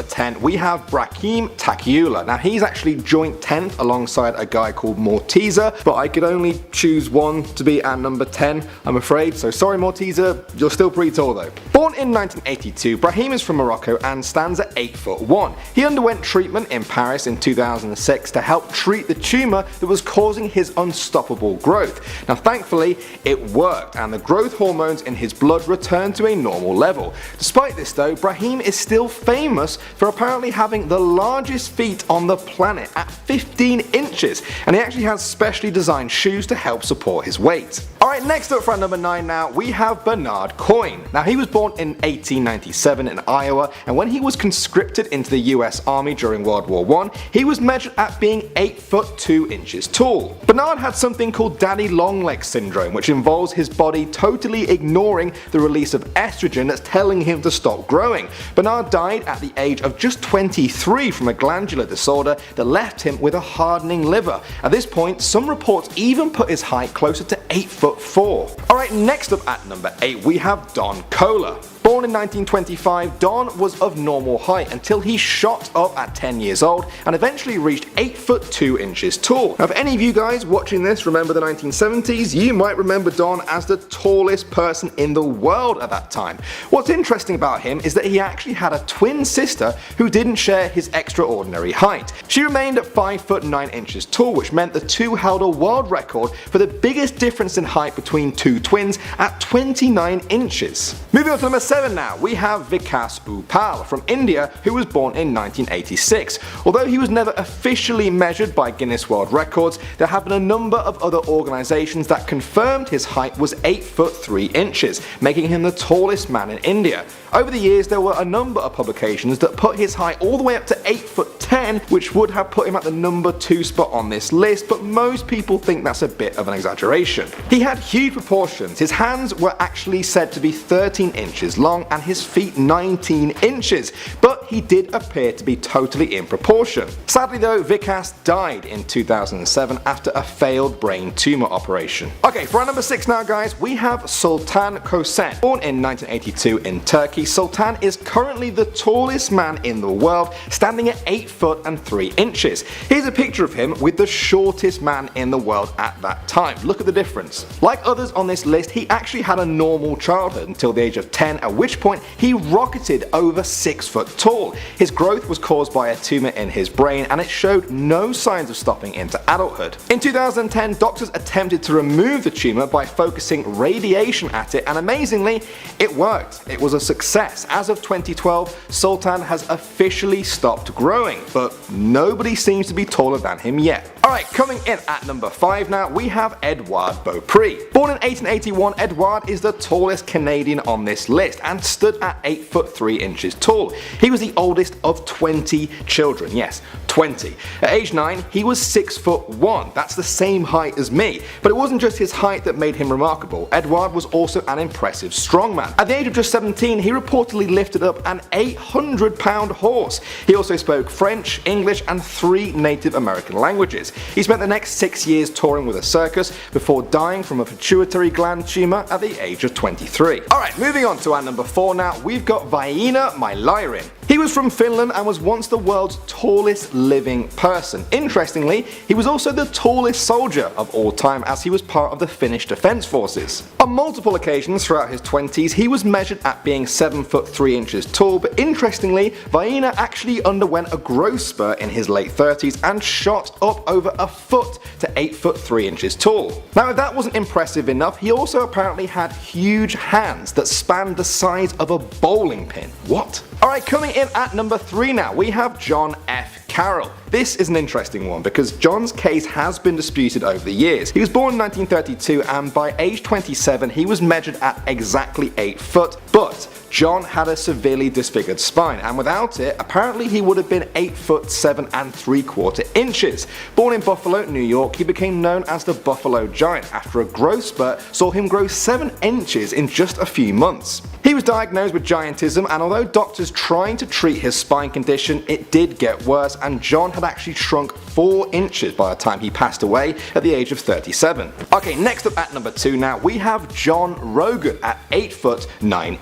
10, we have Brahim Takiula. Now he's actually joint 10th alongside a guy called Morteza, but I could only choose one to be at number 10, I'm afraid, so sorry Morteza, you're still pretty tall though. Born in 1982, Brahim is from Morocco and stands at 8'1". He underwent treatment in Paris in 2006 to help treat the tumour that was causing his unstoppable growth. Now thankfully it worked and the growth hormones in his blood returned to a normal level. Despite this though, Brahim is still famous for apparently having the largest feet on the planet at 15 inches, and he actually has specially designed shoes to help support his weight. Alright, next up for our number 9 now, we have Bernard Coyne. Now he was born in 1897 in Iowa, and when he was conscripted into the US Army during World War I, he was measured at being 8'2" tall. Bernard had something called daddy long leg syndrome, which involves his body totally ignoring the release of estrogen that's telling him to stop growing. Bernard died at the age of just 23 from a glandular disorder that left him with a hardening liver. At this point, some reports even put his height closer to 8'4". Alright, next up at number 8 we have Don Kohler. Born in 1925, Don was of normal height until he shot up at 10 years old and eventually reached 8'2" tall. Now if any of you guys watching this remember the 1970s, you might remember Don as the tallest person in the world at that time. What's interesting about him is that he actually had a twin sister who didn't share his extraordinary height. She remained at 5'9" tall, which meant the two held a world record for the biggest difference in height between two twins at 29 inches. Moving on to number 7 now, we have Vikas Upal from India, who was born in 1986. Although he was never officially measured by Guinness World Records, there have been a number of other organisations that confirmed his height was 8'3", making him the tallest man in India. Over the years there were a number of publications that put his height all the way up to 8'10", which would have put him at the number 2 spot on this list, but most people think that's a bit of an exaggeration. He had huge proportions. His hands were actually said to be 13 inches long and his feet 19 inches, but he did appear to be totally in proportion. Sadly though, Vikas died in 2007 after a failed brain tumour operation. Okay, for our number 6 now guys, we have Sultan Kösen. Born in 1982 in Turkey, Sultan is currently the tallest man in the world, standing at 8'3". Here's a picture of him with the shortest man in the world at that time. Look at the difference. Like others on this list, he actually had a normal childhood until the age of 10, at which point he rocketed over 6 foot tall. His growth was caused by a tumour in his brain and it showed no signs of stopping into adulthood. In 2010, doctors attempted to remove the tumour by focusing radiation at it, and amazingly, it worked. It was a success. As of 2012, Sultan has officially stopped growing, but nobody seems to be taller than him yet. Alright, coming in at number 5 now, we have Edouard Beaupré. Born in 1881, Edouard is the tallest Canadian on this list and stood at 8'3" tall. He was the oldest of 20 children, yes, 20. At age 9, he was 6'1". That's the same height as me. But it wasn't just his height that made him remarkable. Edouard was also an impressive strongman. At the age of just 17, he reportedly lifted up an 800-pound horse. He also spoke French, English, and 3 Native American languages. He spent the next 6 years touring with a circus before dying from a pituitary gland tumour at the age of 23. Alright, moving on to our number 4 now, we've got Väinö Mailarin. He was from Finland and was once the world's tallest living person. Interestingly, he was also the tallest soldier of all time, as he was part of the Finnish Defence Forces. On multiple occasions throughout his 20s, he was measured at being 7'3" tall, but interestingly, Väinö actually underwent a growth spurt in his late 30s and shot up over a foot to 8'3" tall. Now if that wasn't impressive enough, he also apparently had huge hands that spanned the size of a bowling pin. What? Alright, coming in at number 3 now, we have John F. Carroll. This is an interesting one because John's case has been disputed over the years. He was born in 1932 and by age 27 he was measured at exactly 8 foot, but John had a severely disfigured spine, and without it, apparently he would have been 8'7¾". Born in Buffalo, New York, he became known as the Buffalo Giant after a growth spurt saw him grow 7 inches in just a few months. He was diagnosed with giantism, and although doctors tried to treat his spine condition, it did get worse, and John had actually shrunk 4 inches by the time he passed away at the age of 37. Okay, next up at number 2 now, we have John Rogan at 8'9".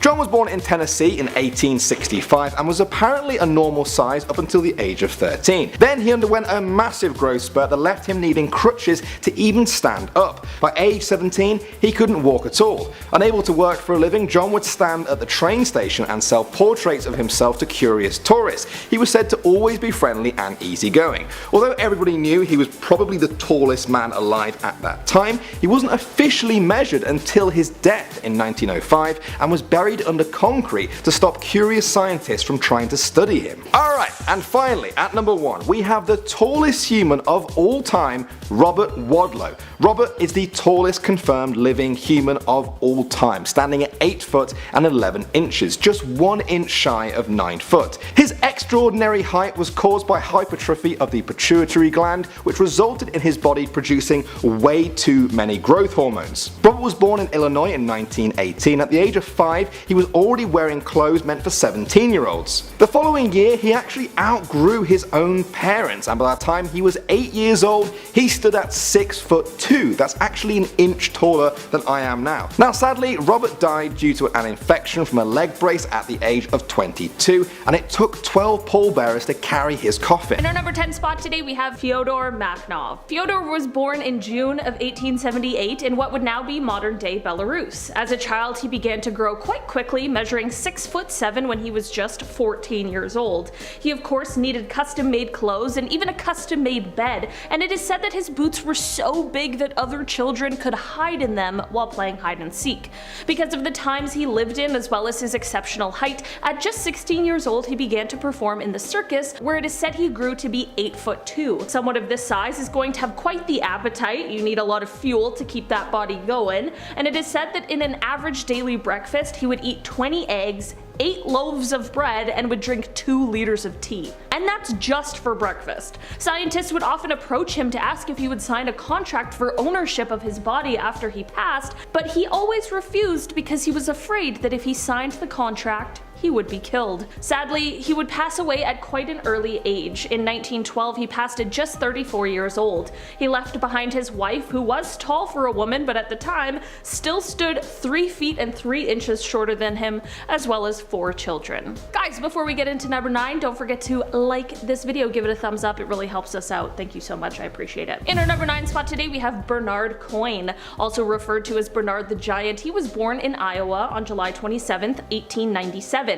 John was born in Tennessee in 1865 and was apparently a normal size up until the age of 13. Then he underwent a massive growth spurt that left him needing crutches to even stand up. By age 17, he couldn't walk at all. Unable to work for a living, John would stand at the train station and sell portraits of himself to curious tourists. He was said to always be friendly and easygoing. Although everybody knew he was probably the tallest man alive at that time, he wasn't officially measured until his death in 1905 and was buried under concrete to stop curious scientists from trying to study him. Alright, and finally, at number 1, we have the tallest human of all time, Robert Wadlow. Robert is the tallest confirmed living human of all time, standing at 8 foot and 11 inches, just 1 inch shy of 9 foot. His extraordinary height was caused by hypertrophy of the pituitary gland, which resulted in his body producing way too many growth hormones. Robert was born in Illinois in 1918. At the age of 5, he was already wearing clothes meant for 17-year-olds. The following year, he actually outgrew his own parents, and by the time he was 8 years old, he stood at 6'2". That's actually an inch taller than I am now. Now sadly, Robert died due to an infection from a leg brace at the age of 22, and it took 12 pallbearers to carry his coffin. In our number 10 spot today we have Fyodor Makhnov. Fyodor was born in June of 1878 in what would now be modern day Belarus. As a child he began to grow quite quickly, measuring 6'7" when he was just 14 years old. He of course needed custom made clothes and even a custom made bed, and it is said that his boots were so big that other children could hide in them while playing hide and seek. Because of the times he lived in as well as his exceptional height, at just 16 years old he began to perform in the circus, where it is said he grew to be 8'2". Someone of this size is going to have quite the appetite, you need a lot of fuel to keep that body going, and it is said that in an average daily breakfast he would eat 20 eggs, 8 loaves of bread, and would drink 2 liters of tea. And that's just for breakfast. Scientists would often approach him to ask if he would sign a contract for ownership of his body after he passed, but he always refused because he was afraid that if he signed the contract, he would be killed. Sadly, he would pass away at quite an early age. In 1912 he passed at just 34 years old. He left behind his wife, who was tall for a woman but at the time still stood 3 feet and 3 inches shorter than him, as well as 4 children. Guys, before we get into number 9, don't forget to like this video, give it a thumbs up, it really helps us out. Thank you so much, I appreciate it. In our number 9 spot today we have Bernard Coyne, also referred to as Bernard the Giant. He was born in Iowa on July 27th, 1897.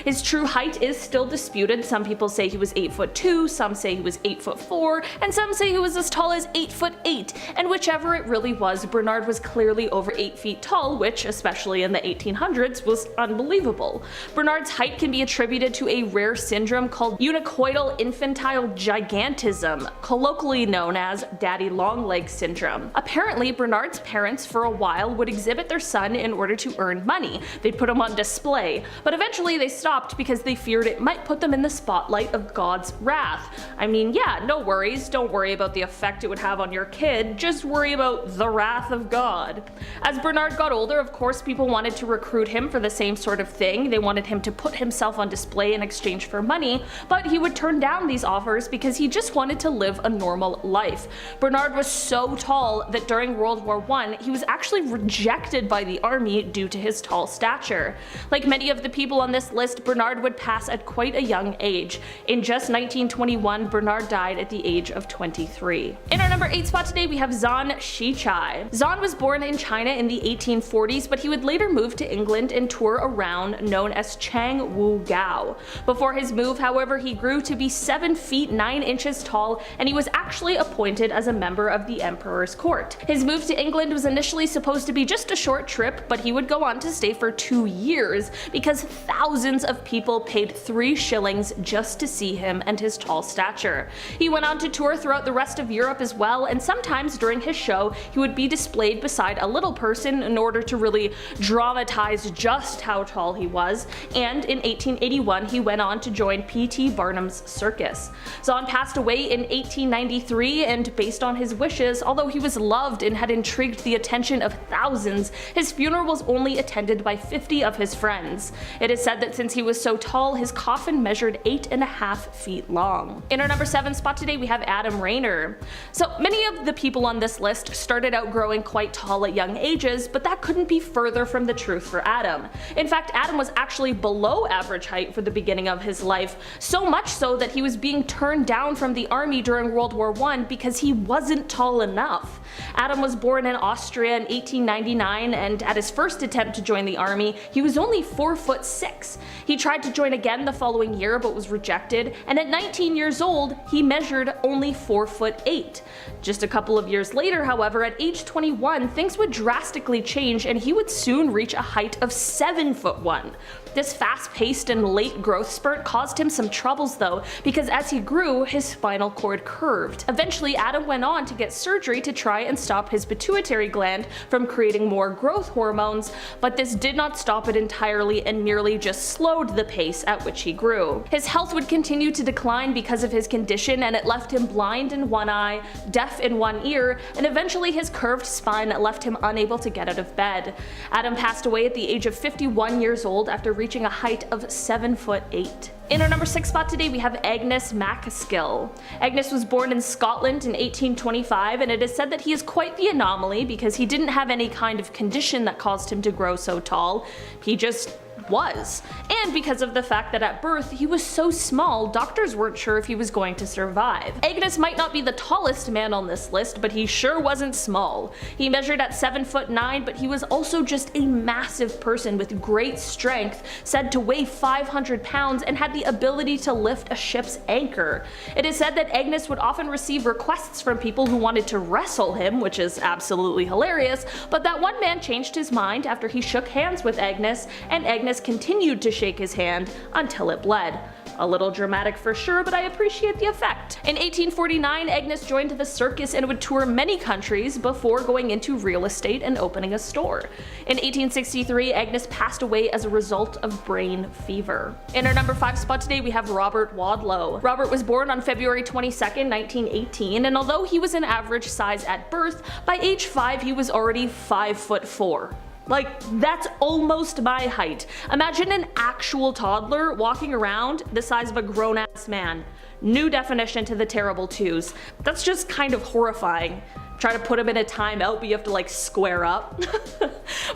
His true height is still disputed. Some people say he was 8'2", some say he was 8'4", and some say he was as tall as 8'8", and whichever it really was, Bernard was clearly over 8 feet tall, which, especially in the 1800s, was unbelievable. Bernard's height can be attributed to a rare syndrome called unicoidal infantile gigantism, colloquially known as daddy long leg syndrome. Apparently, Bernard's parents for a while would exhibit their son in order to earn money. They'd put him on display, but eventually they stopped because they feared it might put them in the spotlight of God's wrath. I mean, yeah, no worries, don't worry about the effect it would have on your kid, just worry about the wrath of God. As Bernard got older, of course, people wanted to recruit him for the same sort of thing. They wanted him to put himself on display in exchange for money, but he would turn down these offers because he just wanted to live a normal life. Bernard was so tall that during World War I, he was actually rejected by the army due to his tall stature. Like many of the people on this list, Bernard would pass at quite a young age. In just 1921, Bernard died at the age of 23. In our number 8 spot today we have Zhan Shichai. Zhan was born in China in the 1840s, but he would later move to England and tour around, known as Chang Wu Gao. Before his move, however, he grew to be 7 feet 9 inches tall, and he was actually appointed as a member of the Emperor's court. His move to England was initially supposed to be just a short trip, but he would go on to stay for 2 years because thousands of people paid 3 shillings just to see him and his tall stature. He went on to tour throughout the rest of Europe as well, and sometimes during his show he would be displayed beside a little person in order to really dramatize just how tall he was, and in 1881 he went on to join P.T. Barnum's circus. Zhan passed away in 1893, and based on his wishes, although he was loved and had intrigued the attention of thousands, his funeral was only attended by 50 of his friends. It is said said that since he was so tall, his coffin measured 8.5 feet long. In our number 7 spot today, we have Adam Rayner. So many of the people on this list started out growing quite tall at young ages, but that couldn't be further from the truth for Adam. In fact, Adam was actually below average height for the beginning of his life, so much so that he was being turned down from the army during World War I because he wasn't tall enough. Adam was born in Austria in 1899, and at his first attempt to join the army, he was only 4'6". He tried to join again the following year but was rejected, and at 19 years old, he measured only 4'8". Just a couple of years later, however, at age 21, things would drastically change and he would soon reach a height of 7'1". This fast-paced and late growth spurt caused him some troubles though, because as he grew, his spinal cord curved. Eventually, Adam went on to get surgery to try and stop his pituitary gland from creating more growth hormones, but this did not stop it entirely and merely just slowed the pace at which he grew. His health would continue to decline because of his condition, and it left him blind in one eye, deaf in one ear, and eventually his curved spine left him unable to get out of bed. Adam passed away at the age of 51 years old after reaching a height of 7'8". In our number 6 spot today, we have Agnes Macaskill. Agnes was born in Scotland in 1825, and it is said that he is quite the anomaly because he didn't have any kind of condition that caused him to grow so tall. He just was. And because of the fact that at birth he was so small, doctors weren't sure if he was going to survive. Agnes might not be the tallest man on this list, but he sure wasn't small. He measured at 7'9", but he was also just a massive person with great strength, said to weigh 500 pounds and had the ability to lift a ship's anchor. It is said that Agnes would often receive requests from people who wanted to wrestle him, which is absolutely hilarious, but that one man changed his mind after he shook hands with Agnes, and Agnes continued to shake his hand until it bled. A little dramatic for sure, but I appreciate the effect. In 1849, Agnes joined the circus and would tour many countries before going into real estate and opening a store. In 1863, Agnes passed away as a result of brain fever. In our number 5 spot today, we have Robert Wadlow. Robert was born on February 22nd, 1918, and although he was an average size at birth, by age 5 he was already 5'4". Like, that's almost my height. Imagine an actual toddler walking around the size of a grown-ass man. New definition to the terrible twos. That's just kind of horrifying. Try to put him in a timeout, but you have to like square up.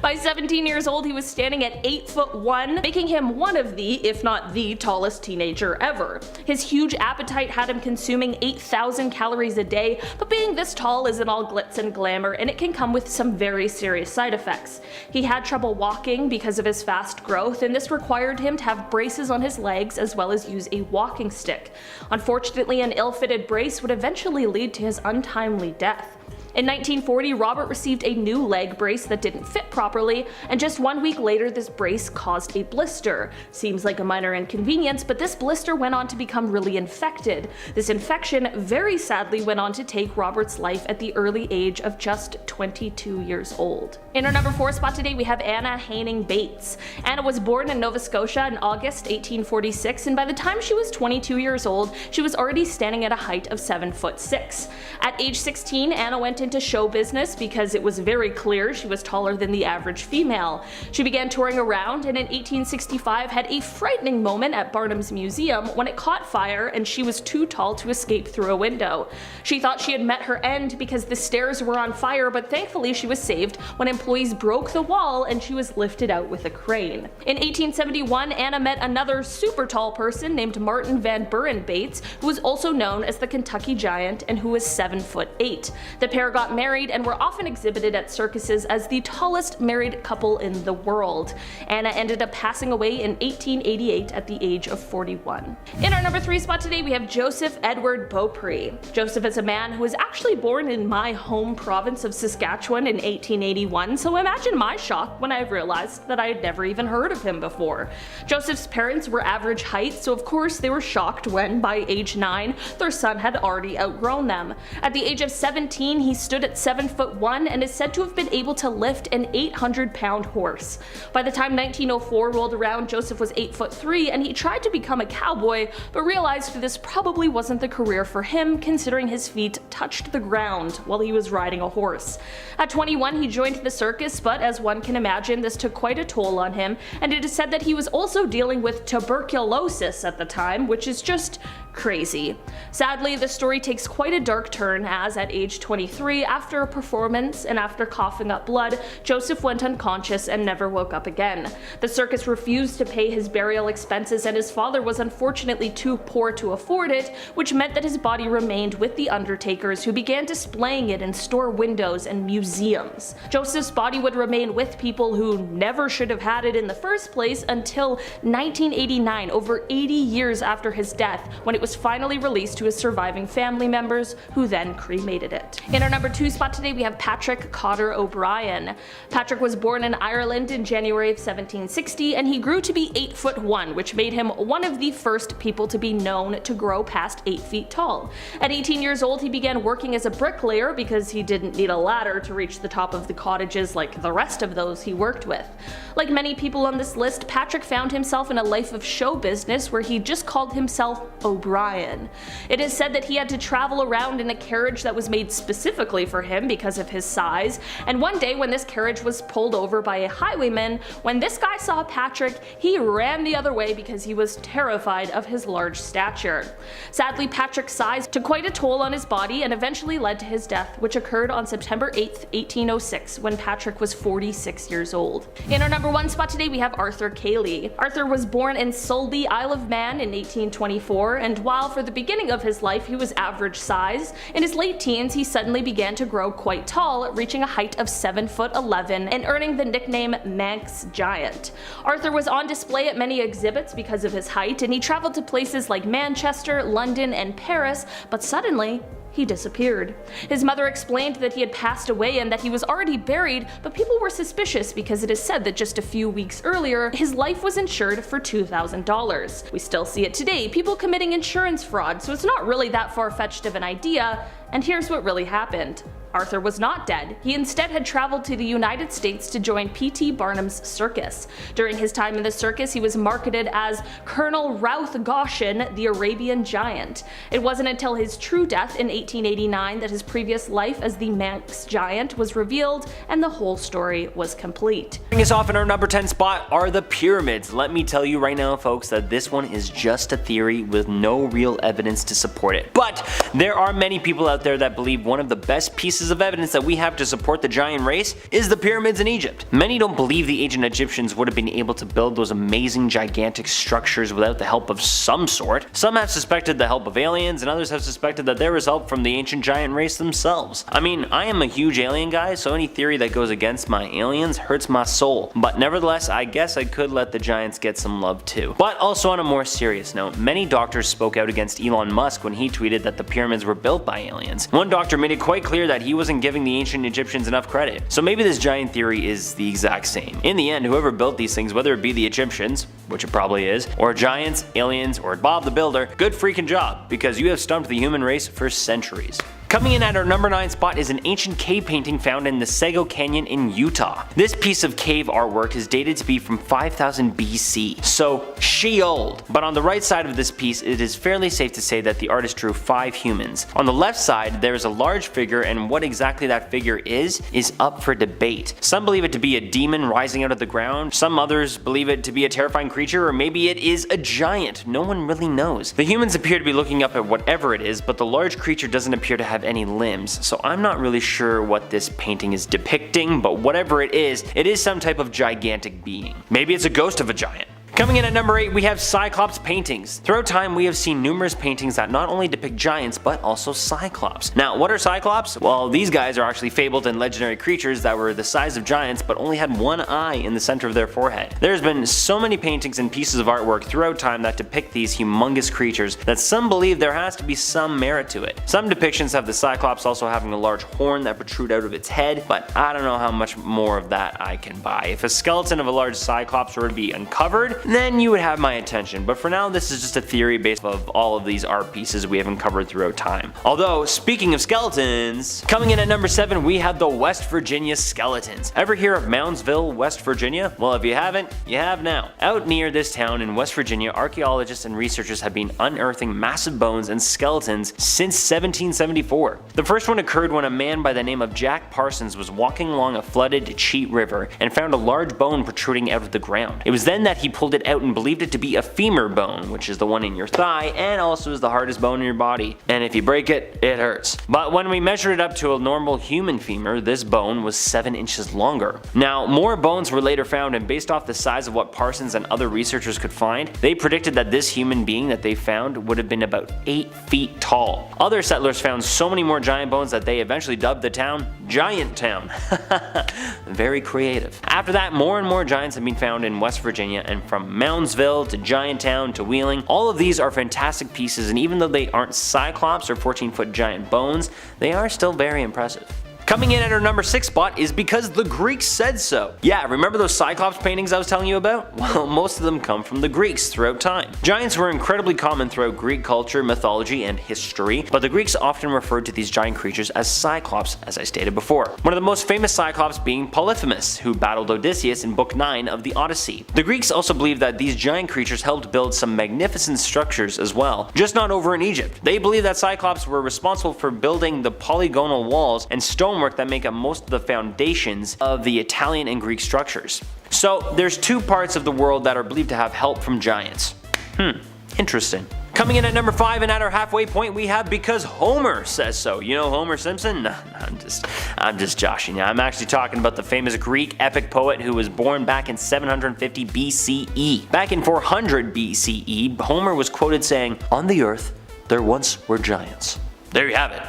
By 17 years old, he was standing at 8'1", making him one of the, if not the tallest teenager ever. His huge appetite had him consuming 8,000 calories a day, but being this tall isn't all glitz and glamour, and it can come with some very serious side effects. He had trouble walking because of his fast growth, and this required him to have braces on his legs as well as use a walking stick. Unfortunately, an ill-fitted brace would eventually lead to his untimely death. In 1940, Robert received a new leg brace that didn't fit properly, and just 1 week later this brace caused a blister. Seems like a minor inconvenience, but this blister went on to become really infected. This infection very sadly went on to take Robert's life at the early age of just 22 years old. In our number 4 spot today, we have Anna Haining Bates. Anna was born in Nova Scotia in August 1846, and by the time she was 22 years old, she was already standing at a height of 7'6". At age 16, Anna went into show business because it was very clear she was taller than the average female. She began touring around, and in 1865 had a frightening moment at Barnum's Museum when it caught fire and she was too tall to escape through a window. She thought she had met her end because the stairs were on fire, but thankfully she was saved when employees broke the wall and she was lifted out with a crane. In 1871, Anna met another super tall person named Martin Van Buren Bates, who was also known as the Kentucky Giant and who was 7'8". The pair got married and were often exhibited at circuses as the tallest married couple in the world. Anna ended up passing away in 1888 at the age of 41. In our number 3 spot today, we have Joseph Edward Beaupre. Joseph is a man who was actually born in my home province of Saskatchewan in 1881, so imagine my shock when I realized that I had never even heard of him before. Joseph's parents were average height, so of course they were shocked when, by age 9, their son had already outgrown them. At the age of 17, he stood at 7'1" and is said to have been able to lift an 800-pound horse. By the time 1904 rolled around, Joseph was 8'3" and he tried to become a cowboy, but realized this probably wasn't the career for him, considering his feet touched the ground while he was riding a horse. At 21, he joined the circus, but as one can imagine, this took quite a toll on him, and it is said that he was also dealing with tuberculosis at the time, which is just crazy. Sadly, the story takes quite a dark turn as at age 23, after a performance and after coughing up blood, Joseph went unconscious and never woke up again. The circus refused to pay his burial expenses and his father was unfortunately too poor to afford it, which meant that his body remained with the undertakers, who began displaying it in store windows and museums. Joseph's body would remain with people who never should have had it in the first place until 1989, over 80 years after his death, when it was finally released to his surviving family members, who then cremated it. In our number 2 spot today, we have Patrick Cotter O'Brien. Patrick was born in Ireland in January of 1760, and he grew to be 8'1", which made him one of the first people to be known to grow past 8 feet tall. At 18 years old, he began working as a bricklayer because he didn't need a ladder to reach the top of the cottages like the rest of those he worked with. Like many people on this list, Patrick found himself in a life of show business where he just called himself O'Brien. It is said that he had to travel around in a carriage that was made specifically for him because of his size, and one day when this carriage was pulled over by a highwayman, when this guy saw Patrick, he ran the other way because he was terrified of his large stature. Sadly, Patrick's size took quite a toll on his body and eventually led to his death, which occurred on September 8th, 1806, when Patrick was 46 years old. In our number 1 spot today, we have Arthur Cayley. Arthur was born in Sulby, Isle of Man in 1824, and while for the beginning of his life he was average size, in his late teens he suddenly began to grow quite tall, reaching a height of 7'11" and earning the nickname Manx Giant. Arthur was on display at many exhibits because of his height, and he traveled to places like Manchester, London, and Paris, but suddenly he disappeared. His mother explained that he had passed away and that he was already buried, but people were suspicious because it is said that just a few weeks earlier, his life was insured for $2,000. We still see it today, people committing insurance fraud, so it's not really that far-fetched of an idea, and here's what really happened. Arthur was not dead. He instead had traveled to the United States to join P.T. Barnum's circus. During his time in the circus, he was marketed as Colonel Routh Goshen, the Arabian Giant. It wasn't until his true death in 1889 that his previous life as the Manx Giant was revealed and the whole story was complete. Bringing us off in our number 10 spot are the pyramids. Let me tell you right now, folks, that this one is just a theory with no real evidence to support it. But there are many people out there that believe one of the best pieces of evidence that we have to support the giant race is the pyramids in Egypt. Many don't believe the ancient Egyptians would have been able to build those amazing gigantic structures without the help of some sort. Some have suspected the help of aliens, and others have suspected that there was help from the ancient giant race themselves. I mean, I am a huge alien guy, so any theory that goes against my aliens hurts my soul. But nevertheless, I guess I could let the giants get some love too. But also on a more serious note, many doctors spoke out against Elon Musk when he tweeted that the pyramids were built by aliens. One doctor made it quite clear that he wasn't giving the ancient Egyptians enough credit. So maybe this giant theory is the exact same. In the end, whoever built these things, whether it be the Egyptians, which it probably is, or giants, aliens, or Bob the Builder, good freaking job, because you have stumped the human race for centuries. Coming in at our number 9 spot is an ancient cave painting found in the Sego Canyon in Utah. This piece of cave artwork is dated to be from 5000 BC, so she old. But on the right side of this piece, it is fairly safe to say that the artist drew 5 humans. On the left side, there is a large figure, and what exactly that figure is up for debate. Some believe it to be a demon rising out of the ground, some others believe it to be a terrifying creature, or maybe it is a giant. No one really knows. The humans appear to be looking up at whatever it is, but the large creature doesn't appear to have any limbs, so I'm not really sure what this painting is depicting, but whatever it is some type of gigantic being. Maybe it's a ghost of a giant. Coming in at number 8, we have Cyclops paintings. Throughout time, we have seen numerous paintings that not only depict giants, but also Cyclops. Now, what are Cyclops? Well, these guys are actually fabled and legendary creatures that were the size of giants, but only had one eye in the center of their forehead. There's been so many paintings and pieces of artwork throughout time that depict these humongous creatures that some believe there has to be some merit to it. Some depictions have the Cyclops also having a large horn that protrude out of its head, but I don't know how much more of that I can buy. If a skeleton of a large Cyclops were to be uncovered, then you would have my attention. But for now, this is just a theory based off of all of these art pieces we have uncovered throughout time. Although, speaking of skeletons, coming in at number 7, we have the West Virginia skeletons. Ever hear of Moundsville, West Virginia? Well, if you haven't, you have now. Out near this town in West Virginia, archaeologists and researchers have been unearthing massive bones and skeletons since 1774. The first one occurred when a man by the name of Jack Parsons was walking along a flooded Cheat River and found a large bone protruding out of the ground. It was then that he pulled it out and believed it to be a femur bone, which is the one in your thigh and also is the hardest bone in your body. And if you break it, it hurts. But when we measured it up to a normal human femur, this bone was 7 inches longer. Now, more bones were later found, and based off the size of what Parsons and other researchers could find, they predicted that this human being that they found would have been about 8 feet tall. Other settlers found so many more giant bones that they eventually dubbed the town Giant Town. Very creative. After that, more and more giants have been found in West Virginia, and from Moundsville to Giant Town to Wheeling, all of these are fantastic pieces, and even though they aren't cyclops or 14-foot giant bones, they are still very impressive. Coming in at our number 6 spot is because the Greeks said so. Yeah, remember those Cyclops paintings I was telling you about? Well, most of them come from the Greeks throughout time. Giants were incredibly common throughout Greek culture, mythology, and history, but the Greeks often referred to these giant creatures as Cyclops, as I stated before. One of the most famous Cyclops being Polyphemus, who battled Odysseus in Book 9 of the Odyssey. The Greeks also believed that these giant creatures helped build some magnificent structures as well, just not over in Egypt. They believed that Cyclops were responsible for building the polygonal walls and stonework that make up most of the foundations of the Italian and Greek structures. So there's 2 parts of the world that are believed to have help from giants. Interesting. Coming in at number 5 and at our halfway point, we have because Homer says so. You know Homer Simpson? No, I'm just joshing you. I'm actually talking about the famous Greek epic poet who was born back in 750 BCE. Back in 400 BCE, Homer was quoted saying, "On the earth, there once were giants." There you have it.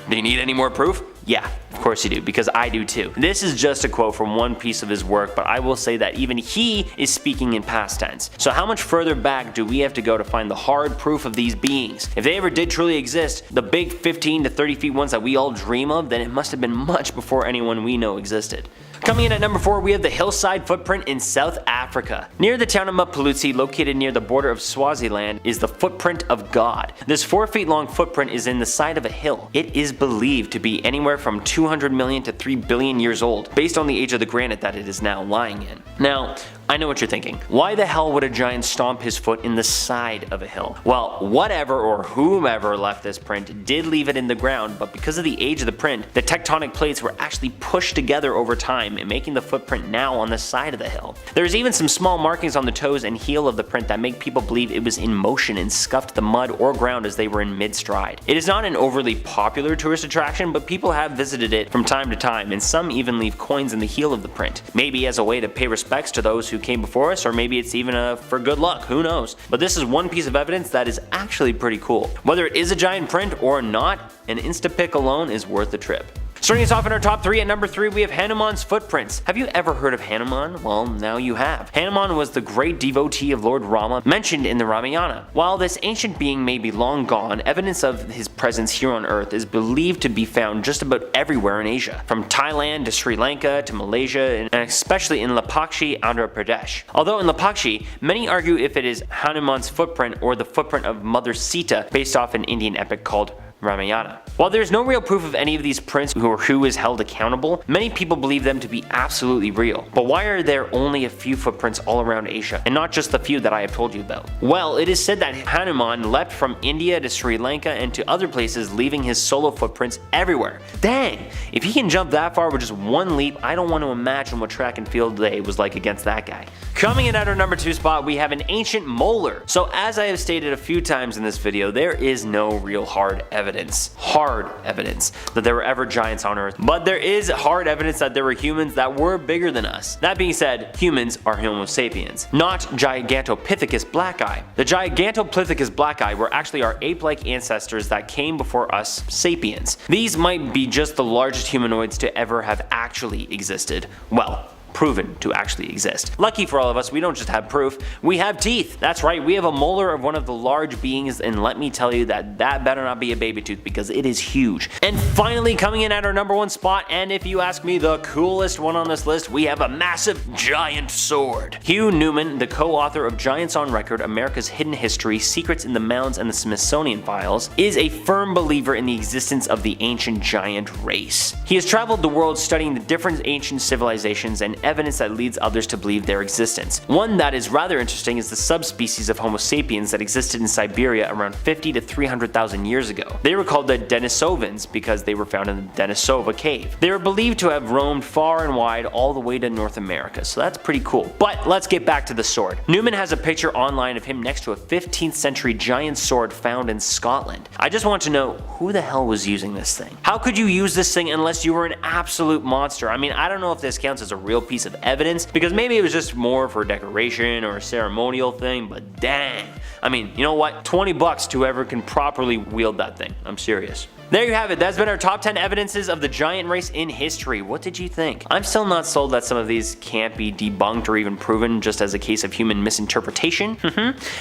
Do you need any more proof? Yeah, of course you do, because I do too. This is just a quote from one piece of his work, but I will say that even he is speaking in past tense. So how much further back do we have to go to find the hard proof of these beings? If they ever did truly exist, the big 15 to 30 feet ones that we all dream of, then it must have been much before anyone we know existed. Coming in at number 4, we have the hillside footprint in South Africa. Near the town of Maphutsi, located near the border of Swaziland, is the footprint of God. This 4 feet long footprint is in the side of a hill. It is believed to be anywhere from 200 million to 3 billion years old, based on the age of the granite that it is now lying in. Now, I know what you're thinking. Why the hell would a giant stomp his foot in the side of a hill? Well, whatever or whomever left this print did leave it in the ground, but because of the age of the print, the tectonic plates were actually pushed together over time, making the footprint now on the side of the hill. There's even some small markings on the toes and heel of the print that make people believe it was in motion and scuffed the mud or ground as they were in mid-stride. It is not an overly popular tourist attraction, but people have visited it from time to time, and some even leave coins in the heel of the print. Maybe as a way to pay respects to those who came before us, or maybe it's even for good luck, who knows. But this is one piece of evidence that is actually pretty cool. Whether it is a giant print or not, an Instapic alone is worth the trip. Starting us off in our top 3, at number 3 we have Hanuman's footprints. Have you ever heard of Hanuman? Well, now you have. Hanuman was the great devotee of Lord Rama mentioned in the Ramayana. While this ancient being may be long gone, evidence of his presence here on Earth is believed to be found just about everywhere in Asia, from Thailand to Sri Lanka to Malaysia, and especially in Lapakshi, Andhra Pradesh. Although in Lapakshi, many argue if it is Hanuman's footprint or the footprint of Mother Sita, based off an Indian epic called Ramayana. While there's no real proof of any of these prints or who is held accountable, many people believe them to be absolutely real. But why are there only a few footprints all around Asia, and not just the few that I have told you about? Well, it is said that Hanuman leapt from India to Sri Lanka and to other places, leaving his solo footprints everywhere. Dang! If he can jump that far with just one leap, I don't want to imagine what track and field day was like against that guy. Coming in at our number 2 spot, we have an ancient molar. So as I have stated a few times in this video, there is no real hard evidence that there were ever giants on Earth, but there is hard evidence that there were humans that were bigger than us. That being said, humans are Homo sapiens, not Gigantopithecus blacki. The Gigantopithecus blacki were actually our ape-like ancestors that came before us sapiens. These might be just the largest humanoids to ever have actually existed. Well, proven to actually exist. Lucky for all of us, we don't just have proof, we have teeth. That's right, we have a molar of one of the large beings, and let me tell you that better not be a baby tooth because it is huge. And finally, coming in at our number 1 spot, and if you ask me, the coolest one on this list, we have a massive giant sword. Hugh Newman, the co-author of Giants on Record, America's Hidden History, Secrets in the Mounds and the Smithsonian Files, is a firm believer in the existence of the ancient giant race. He has traveled the world studying the different ancient civilizations and evidence that leads others to believe their existence. One that is rather interesting is the subspecies of Homo sapiens that existed in Siberia around 50 to 300,000 years ago. They were called the Denisovans because they were found in the Denisova cave. They are believed to have roamed far and wide all the way to North America, so that's pretty cool. But let's get back to the sword. Newman has a picture online of him next to a 15th century giant sword found in Scotland. I just want to know, who the hell was using this thing? How could you use this thing unless you were an absolute monster? I mean, I don't know if this counts as a real piece of evidence, because maybe it was just more for decoration or a ceremonial thing, but dang. I mean, you know what? 20 bucks to whoever can properly wield that thing. I'm serious. There you have it, that's been our top 10 evidences of the giant race in history. What did you think? I'm still not sold that some of these can't be debunked or even proven just as a case of human misinterpretation,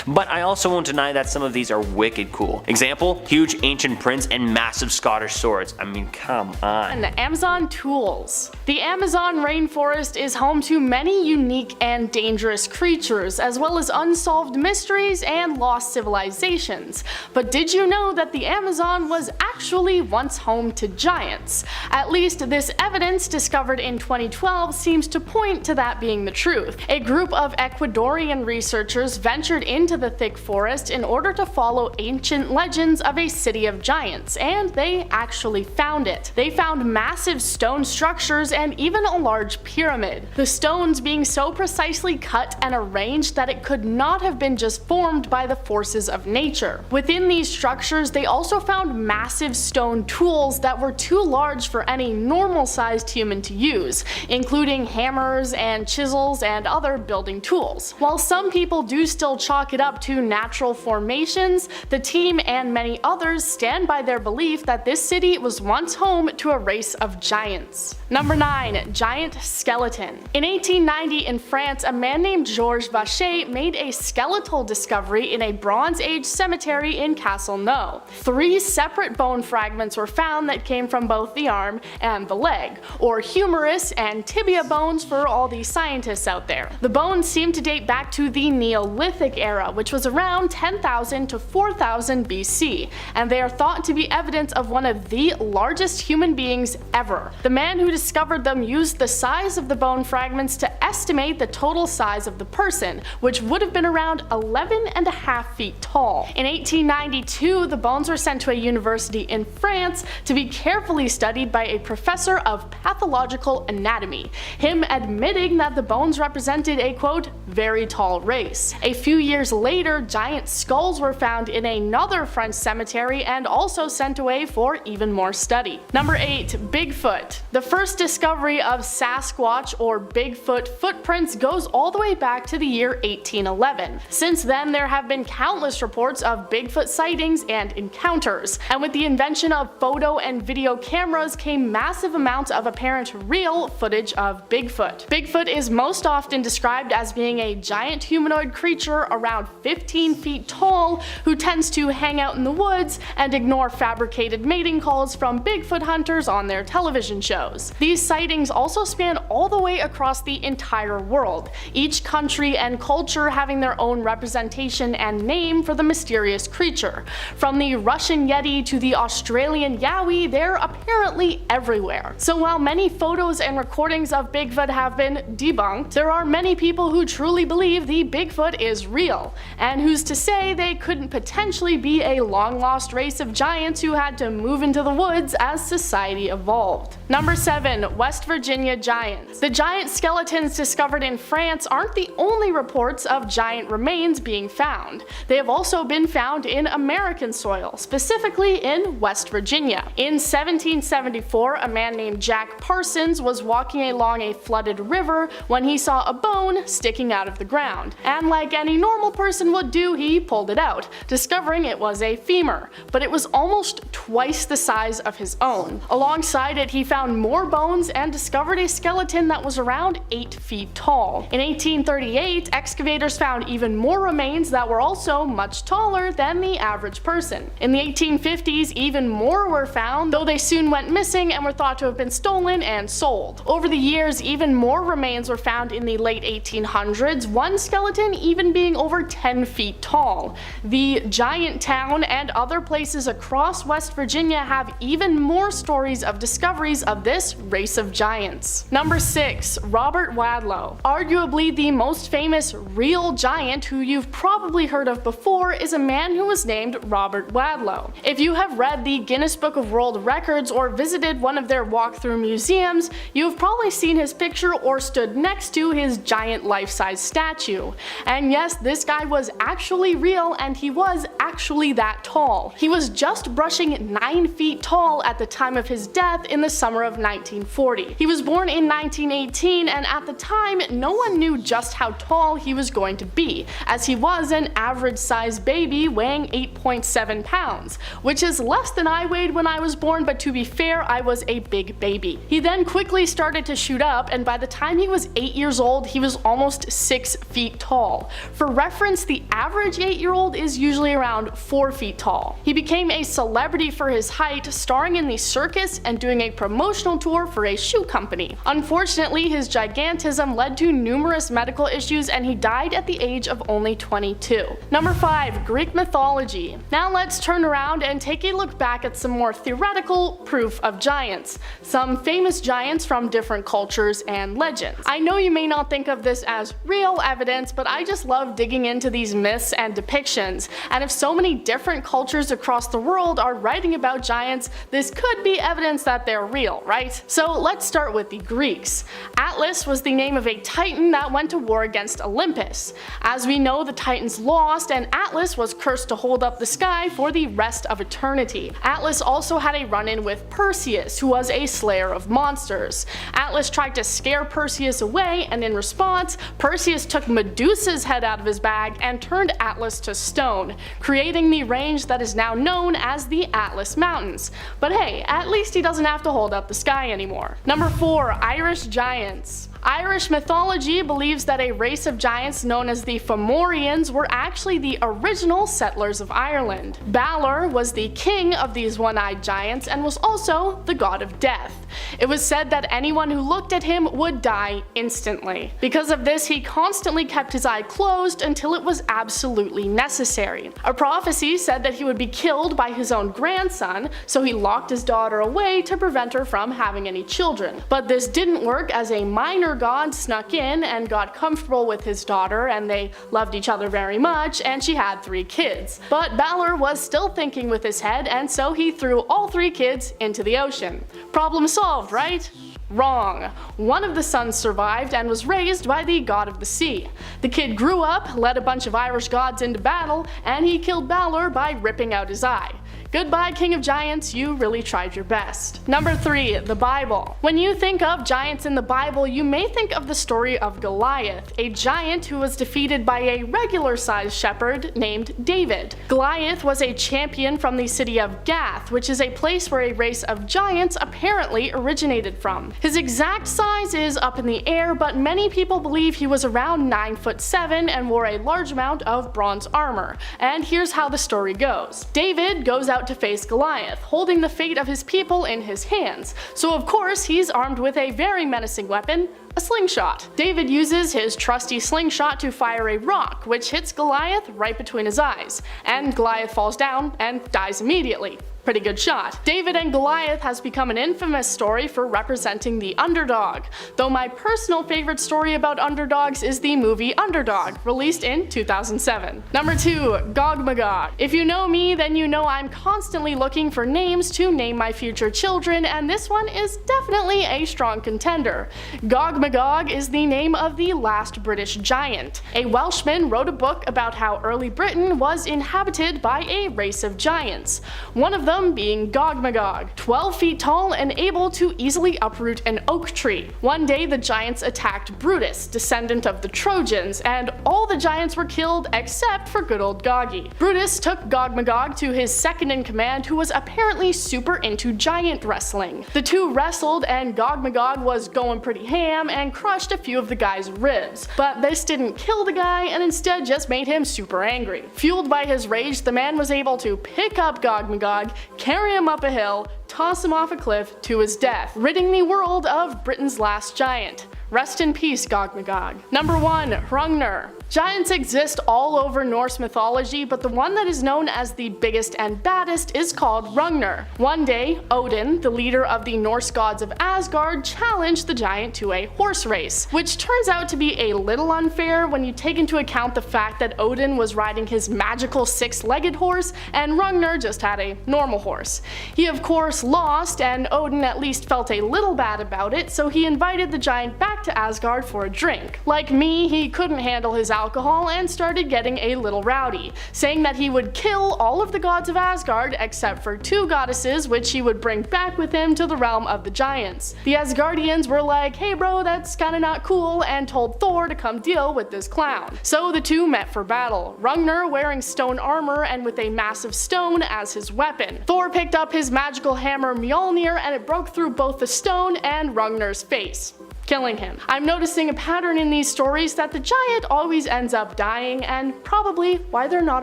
but I also won't deny that some of these are wicked cool. Example, huge ancient prints and massive Scottish swords. I mean, come on. Amazon tools. The Amazon rainforest is home to many unique and dangerous creatures, as well as unsolved mysteries and lost civilizations. But did you know that the Amazon was actually once home to giants? At least this evidence discovered in 2012 seems to point to that being the truth. A group of Ecuadorian researchers ventured into the thick forest in order to follow ancient legends of a city of giants, and they actually found it. They found massive stone structures and even a large pyramid, the stones being so precisely cut and arranged that it could not have been just formed by the forces of nature. Within these structures, they also found massive stone tools that were too large for any normal-sized human to use, including hammers and chisels and other building tools. While some people do still chalk it up to natural formations, the team and many others stand by their belief that this city was once home to a race of giants. Number 9. Giant skeleton. In 1890 in France, a man named Georges Vacher made a skeletal discovery in a Bronze Age cemetery in Castelnau. 3 separate bone fragments were found that came from both the arm and the leg, or humerus and tibia bones for all the scientists out there. The bones seem to date back to the Neolithic era, which was around 10,000 to 4,000 BC, and they are thought to be evidence of one of the largest human beings ever. The man who discovered them used the size of the bone fragments to estimate the total size of the person, which would have been around 11.5 feet tall. In 1892, the bones were sent to a university in France to be carefully studied by a professor of pathological anatomy, him admitting that the bones represented a quote, very tall race. A few years later, giant skulls were found in another French cemetery and also sent away for even more study. Number 8. Bigfoot. The first discovery of Sasquatch or Bigfoot footprints goes all the way back to the year 1811. Since then, there have been countless reports of Bigfoot sightings and encounters, and with the invention of photo and video cameras came massive amounts of apparent real footage of Bigfoot. Bigfoot is most often described as being a giant humanoid creature around 15 feet tall who tends to hang out in the woods and ignore fabricated mating calls from Bigfoot hunters on their television shows. These sightings also span all the way across the entire world, each country and culture having their own representation and name for the mysterious creature. From the Russian Yeti to the Australian Yowie, they're apparently everywhere. So while many photos and recordings of Bigfoot have been debunked, there are many people who truly believe the Bigfoot is real, and who's to say they couldn't potentially be a long-lost race of giants who had to move into the woods as society evolved. Number 7. West Virginia giants. The giant skeletons discovered in France aren't the only reports of giant remains being found. They have also been found in American soil, specifically in West West Virginia. In 1774, a man named Jack Parsons was walking along a flooded river when he saw a bone sticking out of the ground. And like any normal person would do, he pulled it out, discovering it was a femur, but it was almost twice the size of his own. Alongside it, he found more bones and discovered a skeleton that was around 8 feet tall. In 1838, excavators found even more remains that were also much taller than the average person. In the 1850s, even more were found, though they soon went missing and were thought to have been stolen and sold. Over the years, even more remains were found in the late 1800s, one skeleton even being over 10 feet tall. The Giant Town and other places across West Virginia have even more stories of discoveries of this race of giants. Number 6. Robert Wadlow. Arguably the most famous real giant who you've probably heard of before is a man who was named Robert Wadlow. If you have read the Guinness Book of World Records or visited one of their walkthrough museums, you have probably seen his picture or stood next to his giant life-size statue. And yes, this guy was actually real and he was actually that tall. He was just brushing 9 feet tall at the time of his death in the summer of 1940. He was born in 1918, and at the time, no one knew just how tall he was going to be, as he was an average-sized baby weighing 8.7 pounds, which is less than I weighed when I was born, but to be fair, I was a big baby. He then quickly started to shoot up, and by the time he was 8 years old, he was almost 6 feet tall. For reference, the average 8-year-old is usually around 4 feet tall. He became a celebrity for his height, starring in the circus and doing a promotional tour for a shoe company. Unfortunately, his gigantism led to numerous medical issues and he died at the age of only 22. Number 5. Greek mythology. Now let's turn around and take a look back at some more theoretical proof of giants. Some famous giants from different cultures and legends. I know you may not think of this as real evidence, but I just love digging into these myths and depictions, and if so many different cultures across the world are writing about giants, this could be evidence that they're real, right? So let's start with the Greeks. Atlas was the name of a titan that went to war against Olympus. As we know, the Titans lost and Atlas was cursed to hold up the sky for the rest of eternity. Atlas also had a run-in with Perseus, who was a slayer of monsters. Atlas tried to scare Perseus away, and in response, Perseus took Medusa's head out of his bag and turned Atlas to stone, creating the range that is now known as the Atlas Mountains. But hey, at least he doesn't have to hold up the sky anymore. Number 4. Irish giants. Irish mythology believes that a race of giants known as the Fomorians were actually the original settlers of Ireland. Balor was the king of these one-eyed giants and was also the god of death. It was said that anyone who looked at him would die instantly. Because of this, he constantly kept his eye closed until it was absolutely necessary. A prophecy said that he would be killed by his own grandson, so he locked his daughter away to prevent her from having any children. But this didn't work, as a minor god snuck in and got comfortable with his daughter, and they loved each other very much, and she had 3 kids. But Balor was still thinking with his head, and so he threw all 3 kids into the ocean. Problem solved, right? Wrong. One of the sons survived and was raised by the god of the sea. The kid grew up, led a bunch of Irish gods into battle, and he killed Balor by ripping out his eye. Goodbye, King of Giants, you really tried your best. Number 3. The Bible. When you think of giants in the Bible, you may think of the story of Goliath, a giant who was defeated by a regular-sized shepherd named David. Goliath was a champion from the city of Gath, which is a place where a race of giants apparently originated from. His exact size is up in the air, but many people believe he was around 9'7" and wore a large amount of bronze armor. And here's how the story goes. David goes out to face Goliath, holding the fate of his people in his hands. So of course he's armed with a very menacing weapon, a slingshot. David uses his trusty slingshot to fire a rock, which hits Goliath right between his eyes, and Goliath falls down and dies immediately. Pretty good shot. David and Goliath has become an infamous story for representing the underdog, though my personal favorite story about underdogs is the movie Underdog, released in 2007. Number 2. Gog Magog. If you know me, then you know I'm constantly looking for names to name my future children, and this one is definitely a strong contender. Gog Magog is the name of the last British giant. A Welshman wrote a book about how early Britain was inhabited by a race of giants, one of them being Magog, 12 feet tall and able to easily uproot an oak tree. One day the giants attacked Brutus, descendant of the Trojans, and all the giants were killed except for good old Goggy. Brutus took Magog to his second in command, who was apparently super into giant wrestling. The two wrestled and Magog was going pretty ham and crushed a few of the guy's ribs, but this didn't kill the guy and instead just made him super angry. Fueled by his rage, the man was able to pick up Magog, carry him up a hill, toss him off a cliff to his death, ridding the world of Britain's last giant. Rest in peace, Magog. Number 1. Hrungnir. Giants exist all over Norse mythology, but the one that is known as the biggest and baddest is called Hrungnir. One day, Odin, the leader of the Norse gods of Asgard, challenged the giant to a horse race, which turns out to be a little unfair when you take into account the fact that Odin was riding his magical six-legged horse and Hrungnir just had a normal horse. He of course lost, and Odin at least felt a little bad about it, so he invited the giant back to Asgard for a drink. Like me, he couldn't handle his alcohol and started getting a little rowdy, saying that he would kill all of the gods of Asgard except for 2 goddesses, which he would bring back with him to the realm of the giants. The Asgardians were like, hey bro, that's kinda not cool, and told Thor to come deal with this clown. So the two met for battle, Hrungnir wearing stone armor and with a massive stone as his weapon. Thor picked up his magical hammer Mjolnir and it broke through both the stone and Hrungnir's face, killing him. I'm noticing a pattern in these stories that the giant always ends up dying, and probably why they're not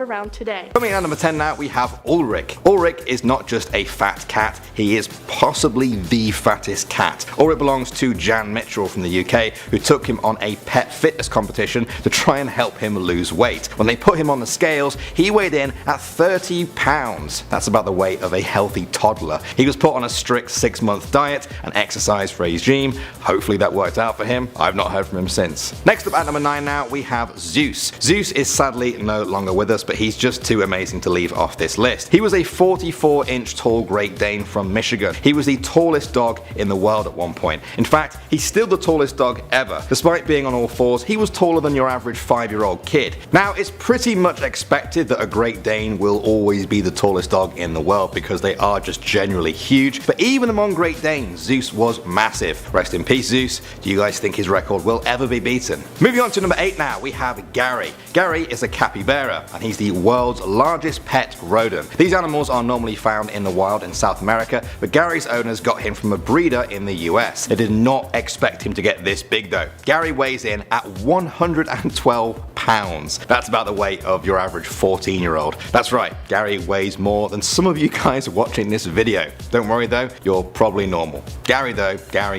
around today. Coming in at number 10 now, we have Ulrich. Ulrich is not just a fat cat, he is possibly the fattest cat. Ulrich belongs to Jan Mitchell from the UK, who took him on a pet fitness competition to try and help him lose weight. When they put him on the scales, he weighed in at 30 pounds. That's about the weight of a healthy toddler. He was put on a strict 6-month diet and exercise regime. Hopefully that worked out for him. I've not heard from him since. Next up at number 9 now, we have Zeus. Zeus is sadly no longer with us, but he's just too amazing to leave off this list. He was a 44-inch tall Great Dane from Michigan. He was the tallest dog in the world at one point. In fact, he's still the tallest dog ever. Despite being on all fours, he was taller than your average 5-year-old kid. Now, it's pretty much expected that a Great Dane will always be the tallest dog in the world because they are just generally huge, but even among Great Danes, Zeus was massive. Rest in peace, Zeus. Do you guys think his record will ever be beaten? Moving on to number 8 now, we have Gary. Gary is a capybara, and he's the world's largest pet rodent. These animals are normally found in the wild in South America, but Gary's owners got him from a breeder in the US. They did not expect him to get this big though. Gary weighs in at 112 pounds. That's about the weight of your average 14-year-old. That's right, Gary weighs more than some of you guys watching this video. Don't worry though, you're probably normal. Gary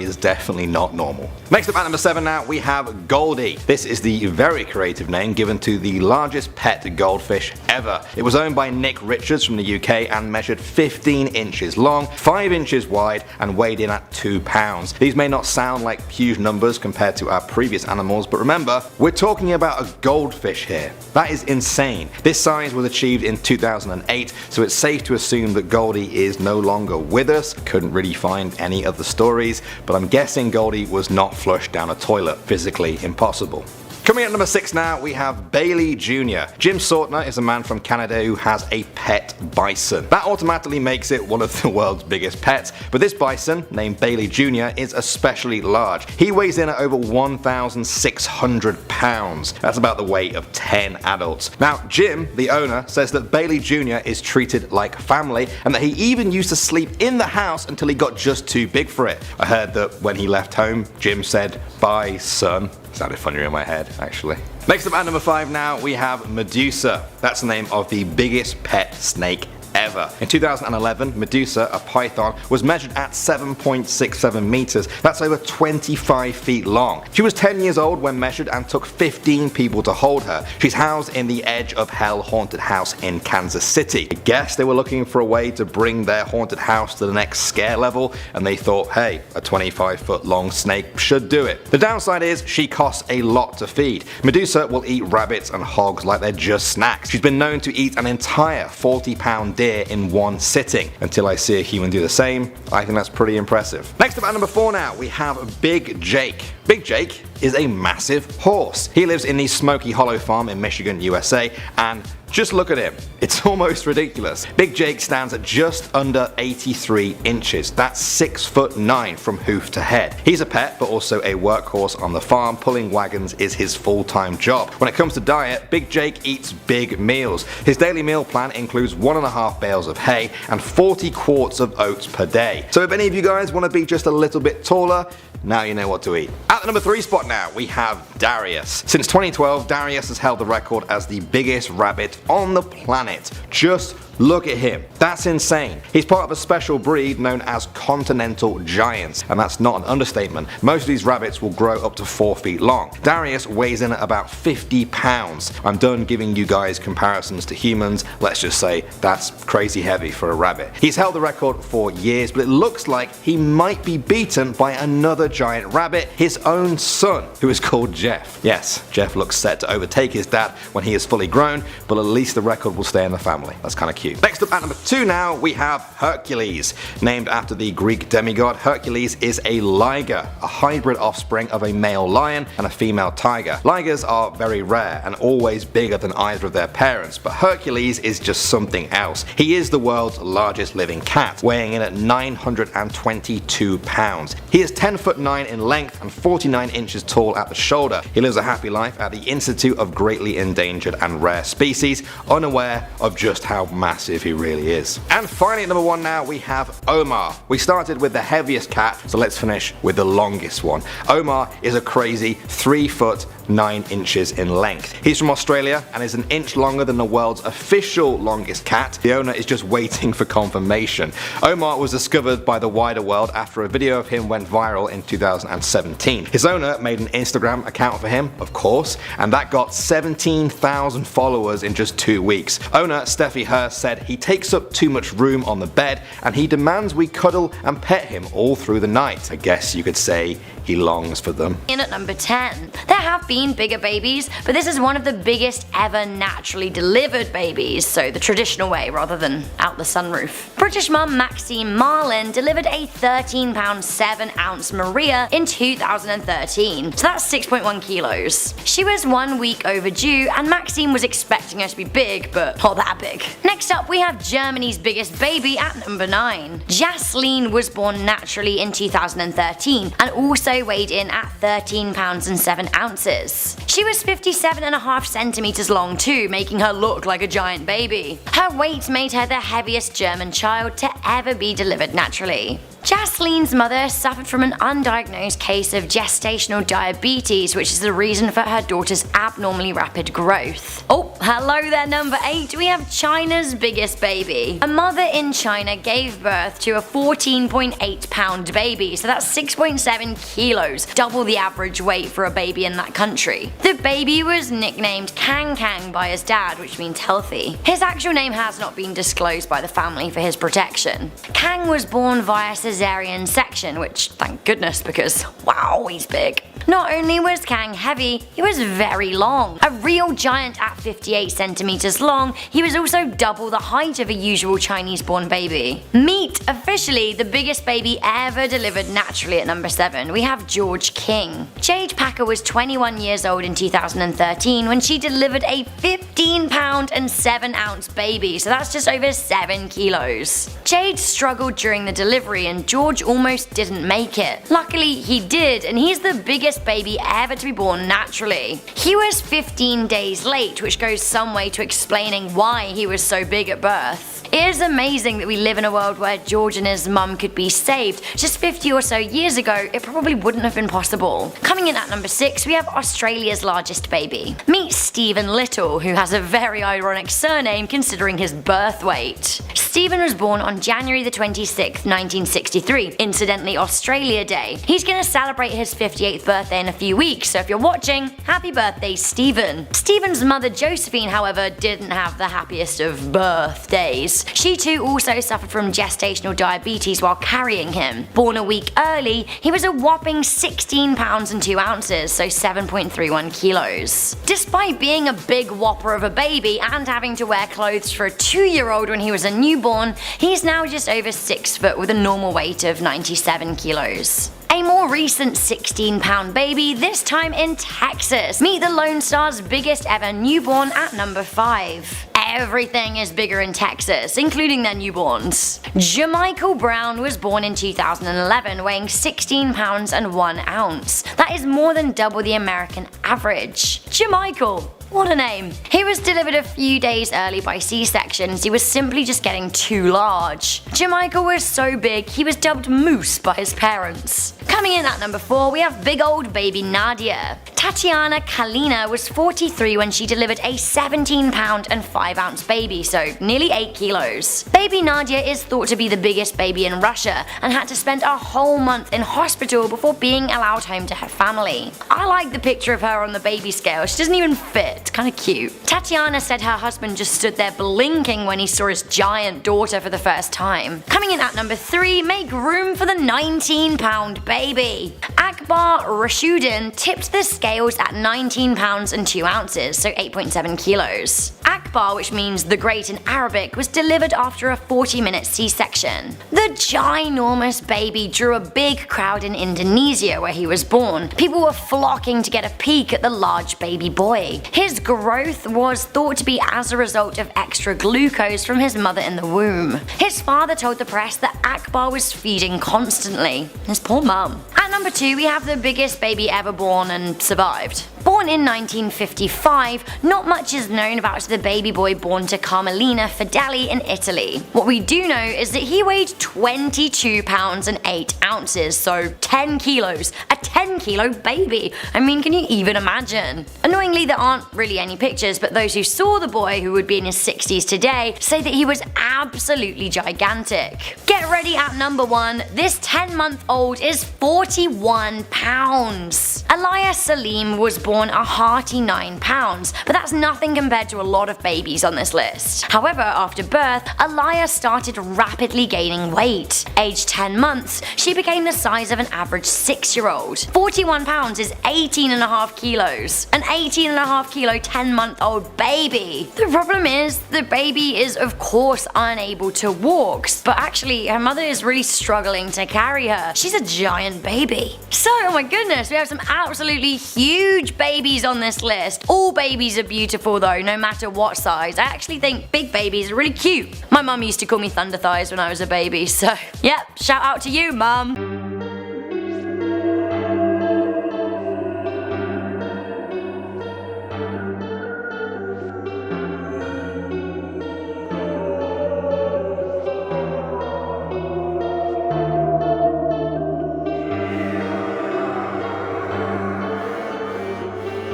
is definitely not normal. Next up at number 7 now, we have Goldie. This is the very creative name given to the largest pet goldfish ever. It was owned by Nick Richards from the UK and measured 15 inches long, 5 inches wide, and weighed in at 2 pounds. These may not sound like huge numbers compared to our previous animals, but remember, we're talking about a goldfish here. That is insane. This size was achieved in 2008, so it's safe to assume that Goldie is no longer with us. Couldn't really find any other stories, but I'm guessing Goldie was not flushed down a toilet. Physically impossible. Coming at number 6 now, we have Bailey Jr. Jim Sautner is a man from Canada who has a pet bison. That automatically makes it one of the world's biggest pets, but this bison, named Bailey Jr., is especially large. He weighs in at over 1,600 pounds. That's about the weight of 10 adults. Now, Jim, the owner, says that Bailey Jr. is treated like family and that he even used to sleep in the house until he got just too big for it. I heard that when he left home, Jim said, "Bye, son." Sounded funnier in my head, actually. Next up at number 5 now, we have Medusa. That's the name of the biggest pet snake ever. In 2011, Medusa, a python, was measured at 7.67 meters. That's over 25 feet long. She was 10 years old when measured and took 15 people to hold her. She's housed in the Edge of Hell haunted house in Kansas City. I guess they were looking for a way to bring their haunted house to the next scare level, and they thought, hey, a 25-foot long snake should do it. The downside is she costs a lot to feed. Medusa will eat rabbits and hogs like they're just snacks. She's been known to eat an entire 40-pound deer in one sitting. Until I see a human do the same, I think that's pretty impressive. Next up at number 4 now, we have Big Jake. Big Jake is a massive horse. He lives in the Smoky Hollow Farm in Michigan, USA, and just look at him. It's almost ridiculous. Big Jake stands at just under 83 inches. That's 6'9" from hoof to head. He's a pet, but also a workhorse on the farm. Pulling wagons is his full-time job. When it comes to diet, Big Jake eats big meals. His daily meal plan includes 1.5 bales of hay and 40 quarts of oats per day. So if any of you guys want to be just a little bit taller, now you know what to eat. At the number 3 spot now, we have Darius. Since 2012, Darius has held the record as the biggest rabbit on the planet. Just look at him. That's insane. He's part of a special breed known as continental giants, and that's not an understatement. Most of these rabbits will grow up to 4 feet long. Darius weighs in at about 50 pounds. I'm done giving you guys comparisons to humans. Let's just say that's crazy heavy for a rabbit. He's held the record for years, but it looks like he might be beaten by another giant rabbit, his own son, who is called Jeff. Yes, Jeff looks set to overtake his dad when he is fully grown, but at least the record will stay in the family. That's kind of cute. Next up at number 2 now, we have Hercules. Named after the Greek demigod, Hercules is a liger, a hybrid offspring of a male lion and a female tiger. Ligers are very rare and always bigger than either of their parents, but Hercules is just something else. He is the world's largest living cat, weighing in at 922 pounds. He is 10'9" in length and 49 inches tall at the shoulder. He lives a happy life at the Institute of Greatly Endangered and Rare Species, unaware of just how massive he really is. And finally at number 1 now, we have Omar. We started with the heaviest cat, so let's finish with the longest one. Omar is a crazy 3 foot 9 inches in length. He's from Australia and is an inch longer than the world's official longest cat. The owner is just waiting for confirmation. Omar was discovered by the wider world after a video of him went viral in 2017. His owner made an Instagram account for him, of course, and that got 17,000 followers in just 2 weeks. Owner Steffi Hurst said he takes up too much room on the bed and he demands we cuddle and pet him all through the night. I guess you could say he longs for them. In at number 10, there have been bigger babies, but this is one of the biggest ever naturally delivered babies, so the traditional way rather than out the sunroof. British mum Maxine Marlin delivered a 13 pound 7 ounce Maria in 2013, so that's 6.1 kilos. She was 1 week overdue and Maxine was expecting her to be big, but not that big. Next up we have Germany's biggest baby at number 9. Jasleen was born naturally in 2013 and also weighed in at 13 pounds and 7 ounces. She was 57.5 centimeters long too, making her look like a giant baby. Her weight made her the heaviest German child to ever be delivered naturally. Jasleen's mother suffered from an undiagnosed case of gestational diabetes, which is the reason for her daughter's abnormally rapid growth. Oh, hello there, number 8. We have China's biggest baby. A mother in China gave birth to a 14.8 pound baby, so that's 6.7 kilos, double the average weight for a baby in that country. The baby was nicknamed Kang Kang by his dad, which means healthy. His actual name has not been disclosed by the family for his protection. Kang was born via cesarean section, which thank goodness, because wow, he's big. Not only was Kang heavy, he was very long. A real giant at 58 centimeters long, he was also double the height of a usual Chinese born baby. Meet officially the biggest baby ever delivered naturally at number 7. We have George King. Jade Packer was 21 years old in 2013 when she delivered a 15 pound and 7 ounce baby, so that's just over 7 kilos. Jade struggled during the delivery and George almost didn't make it. Luckily he did, and he's the biggest baby ever to be born naturally. He was 15 days late, which goes some way to explaining why he was so big at birth. It is amazing that we live in a world where George and his mum could be saved. Just 50 or so years ago, it probably wouldn't have been possible. Coming in at number 6, we have Australia's largest baby. Meet Stephen Little, who has a very ironic surname considering his birth weight. Stephen was born on January the 26th, 1963, incidentally Australia Day. He's gonna celebrate his 58th birthday birthday in a few weeks, so if you're watching, happy birthday Stephen. Stephen's mother Josephine, however, didn't have the happiest of birthdays. She too also suffered from gestational diabetes while carrying him. Born a week early, he was a whopping 16 pounds and 2 ounces, so 7.31 kilos. Despite being a big whopper of a baby and having to wear clothes for a 2-year-old when he was a newborn, he's now just over 6 foot with a normal weight of 97 kilos. A more recent 16-pound baby, this time in Texas. Meet the Lone Star's biggest ever newborn at number 5. Everything is bigger in Texas, including their newborns. Jamichael Brown was born in 2011, weighing 16 pounds and 1 ounce. That is more than double the American average. Jamichael. What a name. He was delivered a few days early by C-section as he was simply just getting too large. Jamichael was so big he was dubbed Moose by his parents. Coming in at number 4, we have big old baby Nadia. Tatiana Kalina was 43 when she delivered a 17 pound and 5 ounce baby, so nearly 8 kilos. Baby Nadia is thought to be the biggest baby in Russia and had to spend a whole month in hospital before being allowed home to her family. I like the picture of her on the baby scale, she doesn't even fit. It's kinda cute. Tatiana said her husband just stood there blinking when he saw his giant daughter for the first time. Coming in at number 3, make room for the 19-pound baby. Akbar Rashuddin tipped the scales at 19 pounds and 2 ounces, so 8.7 kilos. Akbar, which means the great in Arabic, was delivered after a 40-minute C-section. The ginormous baby drew a big crowd in Indonesia where he was born. People were flocking to get a peek at the large baby boy. His growth was thought to be as a result of extra glucose from his mother in the womb. His father told the press that Akbar was feeding constantly. His poor mum. At number 2, we have the biggest baby ever born and survived. Born in 1955, not much is known about the baby boy born to Carmelina Fedeli in Italy. What we do know is that he weighed 22 pounds and 8 ounces, so 10 kilos. A 10-kilo baby. I mean, can you even imagine? Annoyingly, there aren't really any pictures, but those who saw the boy, who would be in his 60s today, say that he was absolutely gigantic. Get ready at number 1, this 10-month-old is 41 pounds. Aliyah Salim was born a hearty 9 pounds, but that's nothing compared to a lot of babies on this list. However, after birth, Aliyah started rapidly gaining weight. Aged 10 months, she became the size of an average 6-year-old. 41 pounds is 18.5 kilos. An 18.5 kilo 10-month-old baby. The problem is, the baby is of course unable to walk, but actually her mother is really struggling to carry her. She's a giant baby. So, oh my goodness, we have some absolutely huge babies on this list. All babies are beautiful though, no matter what size. I actually think big babies are really cute. My mum used to call me Thunder Thighs when I was a baby, so yep, shout out to you, mum.